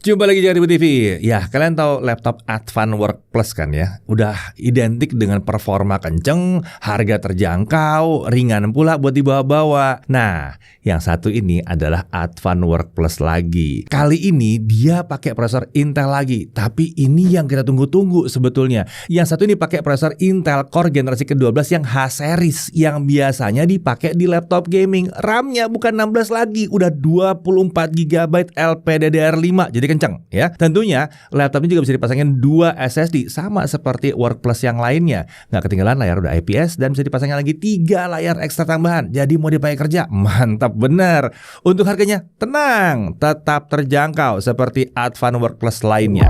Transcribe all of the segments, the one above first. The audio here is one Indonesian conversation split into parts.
Jumpa lagi di Ribu TV. Ya, kalian tahu laptop Advan Work Plus kan ya? Udah identik dengan performa kenceng, harga terjangkau, ringan pula buat dibawa-bawa. Nah, yang satu ini adalah Advan Work Plus lagi. Kali ini dia pakai prosesor Intel lagi, tapi ini yang kita tunggu-tunggu sebetulnya. Yang satu ini pakai prosesor Intel Core generasi ke-12 yang H-series, yang biasanya dipakai di laptop gaming. RAM-nya bukan 16 lagi, udah 24 GB LPDDR5. Jadi kenceng ya. Tentunya laptop ini juga bisa dipasangin 2 SSD sama seperti Work Plus yang lainnya. Nggak ketinggalan layar udah IPS dan bisa dipasangin lagi 3 layar ekstra tambahan. Jadi mau dipakai kerja mantap bener. Untuk harganya tenang, tetap terjangkau seperti Advan Work Plus lainnya.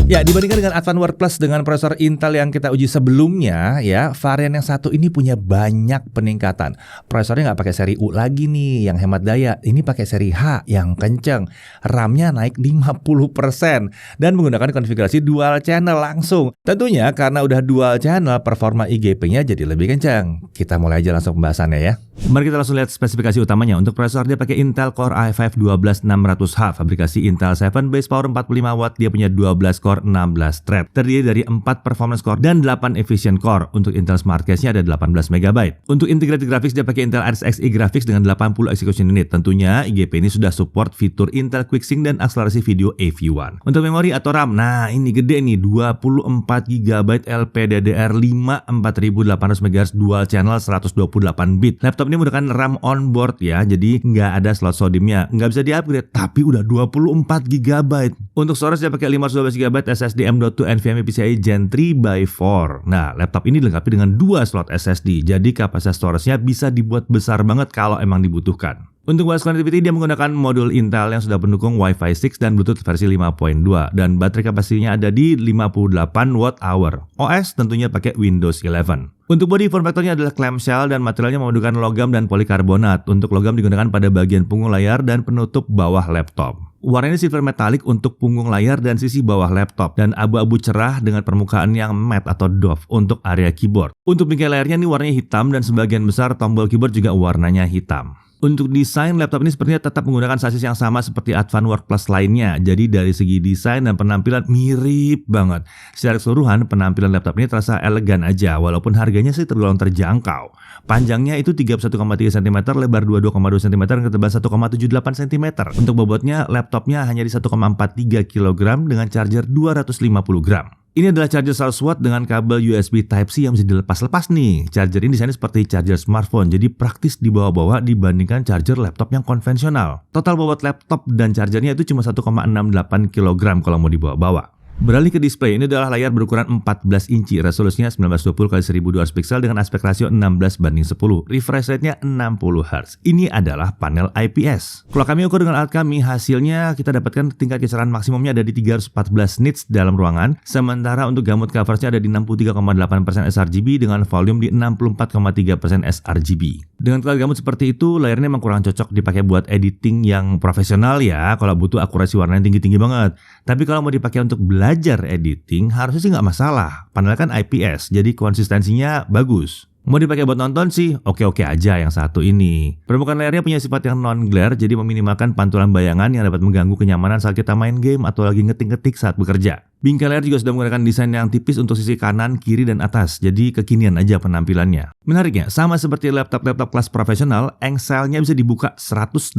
Ya, dibandingkan dengan Advan Work Plus dengan prosesor Intel yang kita uji sebelumnya, ya, varian yang satu ini punya banyak peningkatan. Prosesornya nggak pakai seri U lagi nih, yang hemat daya. Ini pakai seri H yang kenceng. RAM-nya naik 50% dan menggunakan konfigurasi dual channel langsung. Tentunya karena udah dual channel, performa IGP-nya jadi lebih kencang. Kita mulai aja langsung pembahasannya ya. Mari kita langsung lihat spesifikasi utamanya. Untuk prosesor dia pakai Intel Core i5 12600H, fabrikasi Intel 7, base power 45 watt, dia punya 12 core 16 thread, terdiri dari 4 performance core dan 8 efficient core. Untuk Intel Smart Cache-nya ada 18 MB. Untuk integrated graphics dia pakai Intel Iris Xe Graphics dengan 80 execution unit. Tentunya IGP ini sudah support fitur Intel QuickSync dan akselerasi video AV1. Untuk memori atau RAM, nah ini gede nih, 24 GB LPDDR5 4800 MHz dual channel 128 bit. Laptop ini menggunakan RAM onboard ya, jadi nggak ada slot SODIMM-nya, nggak bisa di-upgrade, tapi udah 24 GB. Untuk storage dia pakai 512 GB SSD M.2 NVMe PCIe Gen 3x4. Nah, laptop ini dilengkapi dengan 2 slot SSD, jadi kapasitas storage-nya bisa dibuat besar banget kalau emang dibutuhkan. Untuk wireless connectivity dia menggunakan modul Intel yang sudah mendukung Wi-Fi 6 dan Bluetooth versi 5.2 dan baterai kapasitinya ada di 58 Wh. OS tentunya pakai Windows 11. Untuk body form factor-nya adalah clamshell dan materialnya memadukan logam dan polikarbonat. Untuk logam digunakan pada bagian punggung layar dan penutup bawah laptop. Warnanya silver metallic untuk punggung layar dan sisi bawah laptop dan abu-abu cerah dengan permukaan yang matte atau doff untuk area keyboard. Untuk bingkai layarnya ini warnanya hitam dan sebagian besar tombol keyboard juga warnanya hitam. Untuk desain, laptop ini sepertinya tetap menggunakan sasis yang sama seperti Advan Work Plus lainnya. Jadi dari segi desain dan penampilan mirip banget. Secara keseluruhan, penampilan laptop ini terasa elegan aja, walaupun harganya sih tergolong terjangkau. Panjangnya itu 31,3 cm, lebar 22,2 cm, dan ketebal 1,78 cm. Untuk bobotnya, laptopnya hanya di 1,43 kg dengan charger 250 gram. Ini adalah charger 100 watt dengan kabel USB Type-C yang bisa dilepas-lepas nih. Charger ini desainnya seperti charger smartphone, jadi praktis dibawa-bawa dibandingkan charger laptop yang konvensional. Total bobot laptop dan chargernya itu cuma 1,68 kg kalau mau dibawa-bawa. Beralih ke display, ini adalah layar berukuran 14 inci, resolusinya 1920x1200 pixel dengan aspek rasio 16:10, refresh rate-nya 60 Hz. Ini adalah panel IPS. Kalau kami ukur dengan alat kami, hasilnya kita dapatkan tingkat kisaran maksimumnya ada di 314 nits dalam ruangan, sementara untuk gamut coverage-nya ada di 63,8% sRGB dengan volume di 64,3% sRGB. Dengan tingkat gamut seperti itu, layarnya memang kurang cocok dipakai buat editing yang profesional ya, kalau butuh akurasi warnanya tinggi-tinggi banget. Tapi kalau mau dipakai untuk belajar editing harusnya sih nggak masalah. Panel kan IPS, jadi konsistensinya bagus. Mau dipakai buat nonton sih oke-oke aja yang satu ini. Permukaan layarnya punya sifat yang non-glare, jadi meminimalkan pantulan bayangan yang dapat mengganggu kenyamanan saat kita main game atau lagi ngetik-ngetik saat bekerja. Bingkai layar juga sudah menggunakan desain yang tipis untuk sisi kanan, kiri, dan atas, jadi kekinian aja penampilannya. Menariknya, sama seperti laptop-laptop kelas profesional, engselnya bisa dibuka 180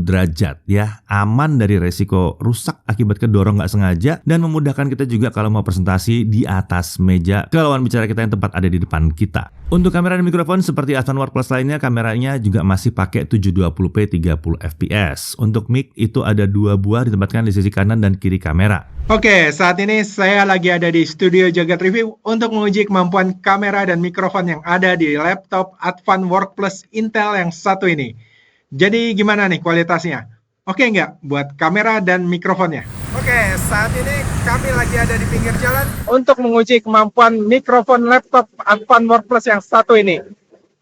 derajat ya, aman dari resiko rusak akibat kedorong nggak sengaja, dan memudahkan kita juga kalau mau presentasi di atas meja ke lawan bicara kita yang tepat ada di depan kita. Untuk kamera dan mikrofon seperti Advan Work Plus lainnya, kameranya juga masih pakai 720p 30 fps. Untuk mic itu ada 2 buah ditempatkan di sisi kanan dan kiri kamera. Oke, saat ini saya lagi ada di studio Jagat Review untuk menguji kemampuan kamera dan mikrofon yang ada di laptop Advan Work Plus Intel yang satu ini. Jadi gimana nih kualitasnya? Oke nggak buat kamera dan mikrofonnya? Oke, saat ini kami lagi ada di pinggir jalan untuk menguji kemampuan mikrofon laptop Advan Work Plus yang satu ini.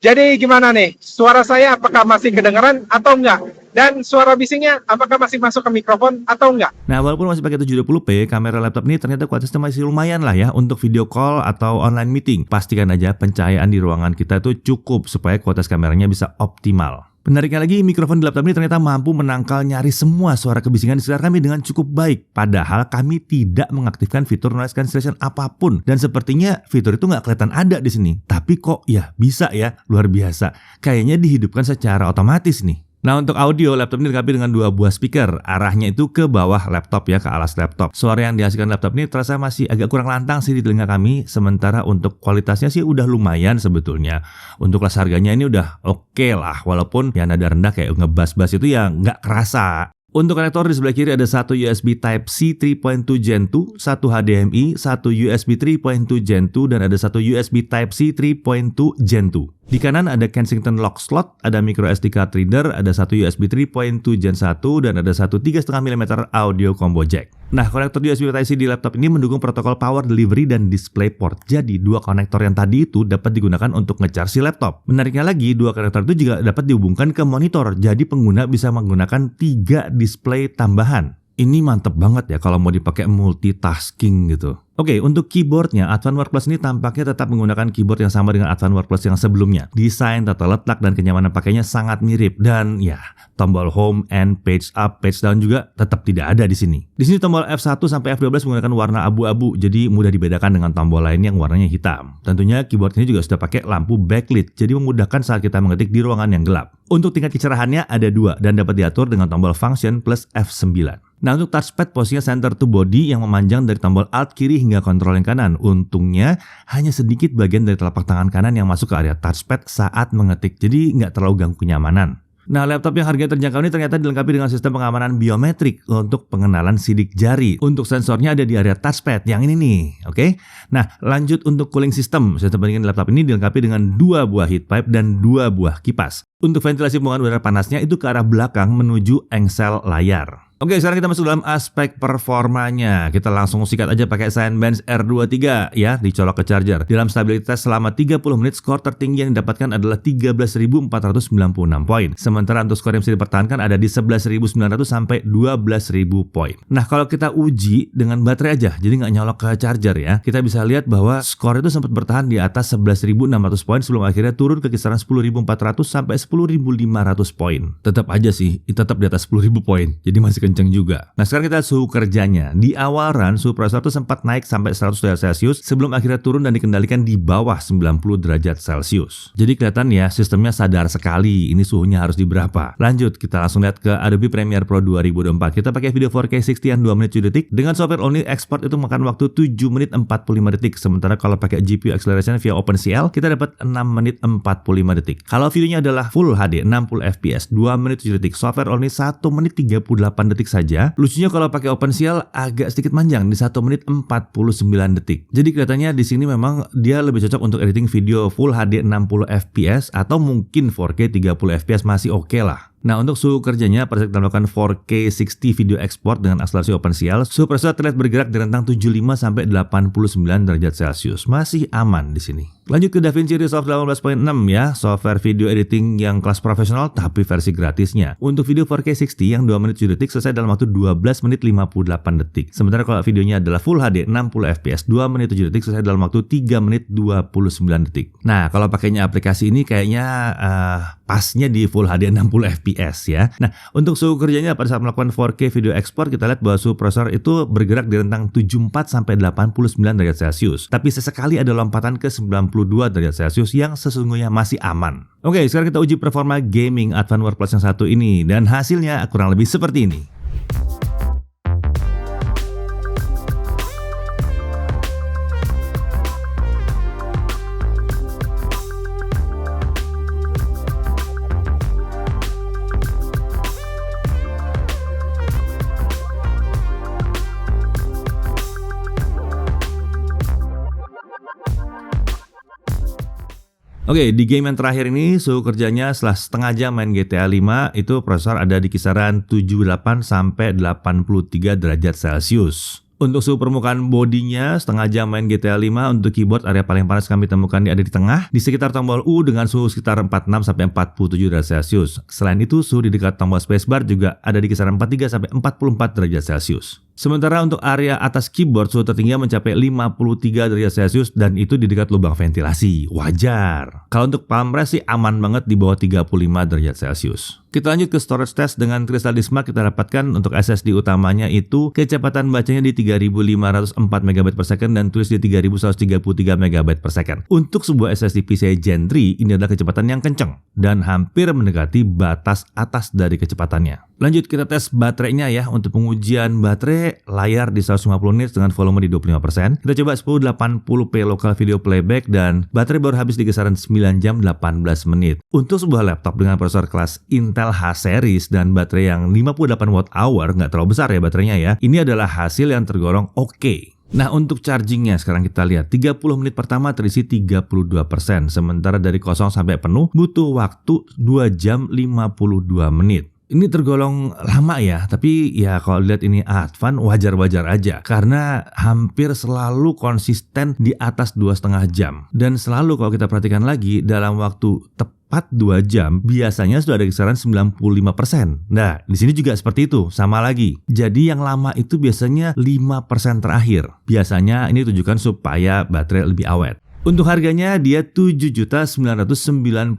Jadi gimana nih, suara saya apakah masih kedengaran atau enggak? Dan suara bisingnya apakah masih masuk ke mikrofon atau enggak? Nah, walaupun masih pakai 720p, kamera laptop ini ternyata kualitasnya masih lumayan lah ya untuk video call atau online meeting. Pastikan aja pencahayaan di ruangan kita itu cukup supaya kualitas kameranya bisa optimal. Menariknya lagi, mikrofon di laptop ini ternyata mampu menangkal nyaris semua suara kebisingan di sekitar kami dengan cukup baik. Padahal kami tidak mengaktifkan fitur noise cancellation apapun. Dan sepertinya fitur itu nggak kelihatan ada di sini. Tapi kok ya bisa ya, luar biasa. Kayaknya dihidupkan secara otomatis nih. Nah, untuk audio, laptop ini dilengkapi dengan 2 buah speaker. Arahnya itu ke bawah laptop ya, ke alas laptop. Suara yang dihasilkan laptop ini terasa masih agak kurang lantang sih di telinga kami. Sementara untuk kualitasnya sih udah lumayan sebetulnya. Untuk kelas harganya ini udah oke lah. Walaupun ya nada rendah kayak ngebas-bas itu ya nggak kerasa. Untuk konektor di sebelah kiri ada satu USB Type-C 3.2 Gen 2, satu HDMI, satu USB 3.2 Gen 2, dan ada satu USB Type-C 3.2 Gen 2. Di kanan ada Kensington lock slot, ada micro SD card reader, ada satu USB 3.2 Gen 1, dan ada satu 3,5 mm audio combo jack. Nah, konektor USB Type-C di laptop ini mendukung protokol power delivery dan DisplayPort. Jadi, dua konektor yang tadi itu dapat digunakan untuk nge-charge si laptop. Menariknya lagi, dua konektor itu juga dapat dihubungkan ke monitor. Jadi, pengguna bisa menggunakan 3 display tambahan. Ini mantep banget ya kalau mau dipakai multitasking gitu. Oke, untuk keyboardnya, Advan Work Plus ini tampaknya tetap menggunakan keyboard yang sama dengan Advan Work Plus yang sebelumnya. Desain, tata letak, dan kenyamanan pakainya sangat mirip. Dan ya, tombol home and page up, page down juga tetap tidak ada di sini. Di sini tombol F1 sampai F12 menggunakan warna abu-abu, jadi mudah dibedakan dengan tombol lain yang warnanya hitam. Tentunya keyboard ini juga sudah pakai lampu backlit, jadi memudahkan saat kita mengetik di ruangan yang gelap. Untuk tingkat kecerahannya ada 2 dan dapat diatur dengan tombol function plus F9. Nah, untuk touchpad posisinya center to body yang memanjang dari tombol alt kiri hingga kontrol yang kanan. Untungnya hanya sedikit bagian dari telapak tangan kanan yang masuk ke area touchpad saat mengetik, jadi nggak terlalu ganggu kenyamanan. Nah, laptop yang harganya terjangkau ini ternyata dilengkapi dengan sistem pengamanan biometrik untuk pengenalan sidik jari. Untuk sensornya ada di area touchpad yang ini nih, oke? Nah, lanjut untuk cooling system. Sistem pendingin laptop ini dilengkapi dengan 2 buah heat pipe dan 2 buah kipas. Untuk ventilasi pembuangan udara panasnya itu ke arah belakang menuju engsel layar. Oke, sekarang kita masuk dalam aspek performanya. Kita langsung sikat aja pakai Cinebench R23 ya, dicolok ke charger. Dalam stabilitas selama 30 menit, skor tertinggi yang didapatkan adalah 13.496 poin. Sementara untuk skor yang bisa dipertahankan ada di 11.900 sampai 12.000 poin. Nah, kalau kita uji dengan baterai aja, jadi nggak nyolok ke charger ya, kita bisa lihat bahwa skor itu sempat bertahan di atas 11.600 poin sebelum akhirnya turun ke kisaran 10.400 sampai 10.500 poin. Tetap aja sih, tetap di atas 10.000 poin. Jadi masih kenceng juga. Nah, sekarang kita lihat suhu kerjanya. Di awal run, suhu prosesor itu sempat naik sampai 100 derajat Celcius sebelum akhirnya turun dan dikendalikan di bawah 90 derajat Celcius. Jadi kelihatan ya, sistemnya sadar sekali ini suhunya harus di berapa. Lanjut, kita langsung lihat ke Adobe Premiere Pro 2024. Kita pakai video 4K 60 yang 2 menit 7 detik. Dengan software only export itu makan waktu 7 menit 45 detik. Sementara kalau pakai GPU acceleration via OpenCL, kita dapat 6 menit 45 detik. Kalau videonya adalah Full HD 60 fps 2 menit 7 detik, software only 1 menit 38 detik saja. Lucunya kalau pakai OpenCL agak sedikit panjang di 1 menit 49 detik. Jadi kelihatannya di sini memang dia lebih cocok untuk editing video Full HD 60 fps atau mungkin 4K 30 fps masih oke lah. Nah, untuk suhu kerjanya pada saat kita melakukan 4K 60 video export dengan akselerasi OpenCL, suhu prosesor terlihat bergerak di rentang 75 sampai 89 derajat Celcius. Masih aman di sini. Lanjut ke DaVinci Resolve 18.6 ya, software video editing yang kelas profesional tapi versi gratisnya. Untuk video 4K 60 yang 2 menit 7 detik selesai dalam waktu 12 menit 58 detik. Sementara kalau videonya adalah Full HD 60 fps 2 menit 7 detik selesai dalam waktu 3 menit 29 detik. Nah, kalau pakainya aplikasi ini kayaknya pasnya di Full HD 60 fps ya. Nah, untuk suhu kerjanya pada saat melakukan 4K video export, kita lihat bahwa suhu prosesor itu bergerak di rentang 74 sampai 89 derajat Celcius. Tapi sesekali ada lompatan ke 92 derajat Celcius yang sesungguhnya masih aman. Oke, sekarang kita uji performa gaming Advan Work Plus yang satu ini dan hasilnya kurang lebih seperti ini. Oke, di game yang terakhir ini suhu kerjanya setelah setengah jam main GTA 5 itu prosesor ada di kisaran 78 sampai 83 derajat Celcius. Untuk suhu permukaan bodinya setengah jam main GTA 5, untuk keyboard area paling panas kami temukan ada di tengah di sekitar tombol U dengan suhu sekitar 46 sampai 47 derajat Celcius. Selain itu suhu di dekat tombol spacebar juga ada di kisaran 43 sampai 44 derajat Celcius. Sementara untuk area atas keyboard suhu tertingginya mencapai 53 derajat Celcius dan itu di dekat lubang ventilasi. Wajar. Kalau untuk palm rest sih aman banget di bawah 35 derajat Celcius. Kita lanjut ke storage test dengan Crystal Disk Mark. Kita dapatkan untuk SSD utamanya itu kecepatan bacanya di 3504 MB per second dan tulis di 3133 MB per second. Untuk sebuah SSD PCIe Gen 3 ini adalah kecepatan yang kencang dan hampir mendekati batas atas dari kecepatannya. Lanjut kita tes baterainya ya. Untuk pengujian baterai layar di 150 nits dengan volume di 25%. Kita coba 1080p local video playback dan baterai baru habis di kisaran 9 jam 18 menit. Untuk sebuah laptop dengan prosesor kelas Intel H-series dan baterai yang 58 Wh, nggak terlalu besar ya baterainya ya. Ini adalah hasil yang tergolong oke. Nah untuk chargingnya sekarang kita lihat 30 menit pertama terisi 32%. Sementara dari kosong sampai penuh butuh waktu 2 jam 52 menit. Ini tergolong lama ya, tapi ya kalau lihat ini Advan wajar-wajar aja. Karena hampir selalu konsisten di atas 2,5 jam. Dan selalu kalau kita perhatikan lagi dalam waktu tepat 2 jam biasanya sudah ada kisaran 95%. Nah, di sini juga seperti itu, sama lagi. Jadi yang lama itu biasanya 5% terakhir. Biasanya ini tujukan supaya baterai lebih awet. Untuk harganya dia 7.999.000.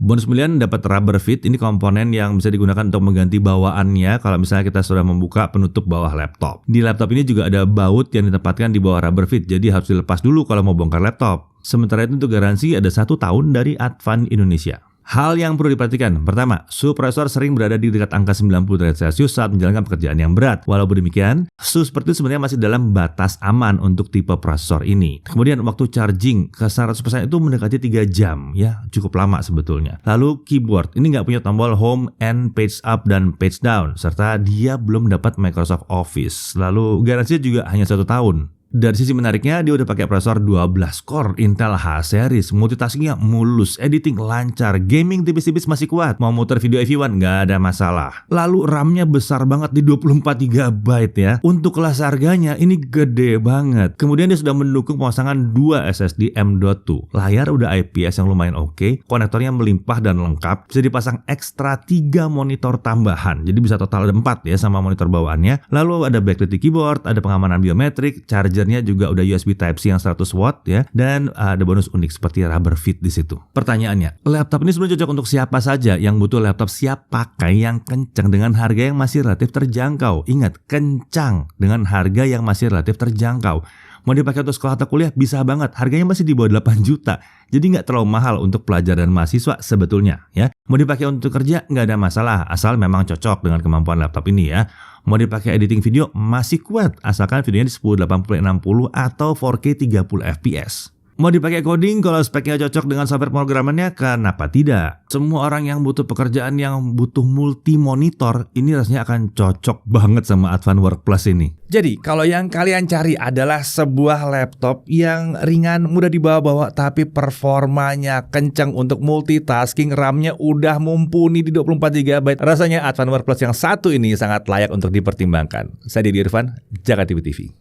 Bonus pembelian dapat rubber fit, ini komponen yang bisa digunakan untuk mengganti bawaannya kalau misalnya kita sudah membuka penutup bawah laptop. Di laptop ini juga ada baut yang ditempatkan di bawah rubber fit, jadi harus dilepas dulu kalau mau bongkar laptop. Sementara itu untuk garansi ada 1 tahun dari Advan Indonesia. Hal yang perlu diperhatikan, pertama, suhu prosesor sering berada di dekat angka 90 derajat Celcius saat menjalankan pekerjaan yang berat. Walaupun demikian, suhu seperti itu sebenarnya masih dalam batas aman untuk tipe prosesor ini. Kemudian waktu charging ke 100% itu mendekati 3 jam, ya cukup lama sebetulnya. Lalu keyboard, ini nggak punya tombol home and page up dan page down, serta dia belum dapat Microsoft Office. Lalu garansinya juga hanya 1 tahun. Dari sisi menariknya, dia udah pakai prosesor 12 core Intel H-series, multitaskingnya mulus, editing lancar, gaming tipis-tipis masih kuat, mau muter video AV1 nggak ada masalah. Lalu RAM-nya besar banget di 24 GB ya. Untuk kelas harganya ini gede banget. Kemudian dia sudah mendukung pemasangan 2 SSD M.2. Layar udah IPS yang lumayan oke, konektornya melimpah dan lengkap, bisa dipasang ekstra 3 monitor tambahan. Jadi bisa total ada 4 ya sama monitor bawaannya. Lalu ada backlit keyboard, ada pengamanan biometrik, charger juga udah USB Type-C yang 100 watt ya, dan ada bonus unik seperti rubber fit di situ. Pertanyaannya, laptop ini sebenarnya cocok untuk siapa saja yang butuh laptop siap pakai yang kencang dengan harga yang masih relatif terjangkau. Ingat, kencang dengan harga yang masih relatif terjangkau. Mau dipakai untuk sekolah atau kuliah bisa banget, harganya masih di bawah 8 juta. Jadi nggak terlalu mahal untuk pelajar dan mahasiswa sebetulnya ya. Mau dipakai untuk kerja nggak ada masalah, asal memang cocok dengan kemampuan laptop ini ya. Mau dipakai editing video masih kuat, asalkan videonya di 1080x60 atau 4K 30 fps. Mau dipakai coding kalau speknya cocok dengan software pemrogramannya, kenapa tidak? Semua orang yang butuh pekerjaan yang butuh multi monitor, ini rasanya akan cocok banget sama Advan Work Plus ini. Jadi kalau yang kalian cari adalah sebuah laptop yang ringan, mudah dibawa-bawa, tapi performanya kencang untuk multitasking, RAM-nya udah mumpuni di 24 GB, rasanya Advan Work Plus yang satu ini sangat layak untuk dipertimbangkan. Saya Didi Irfan, Jakarta TV.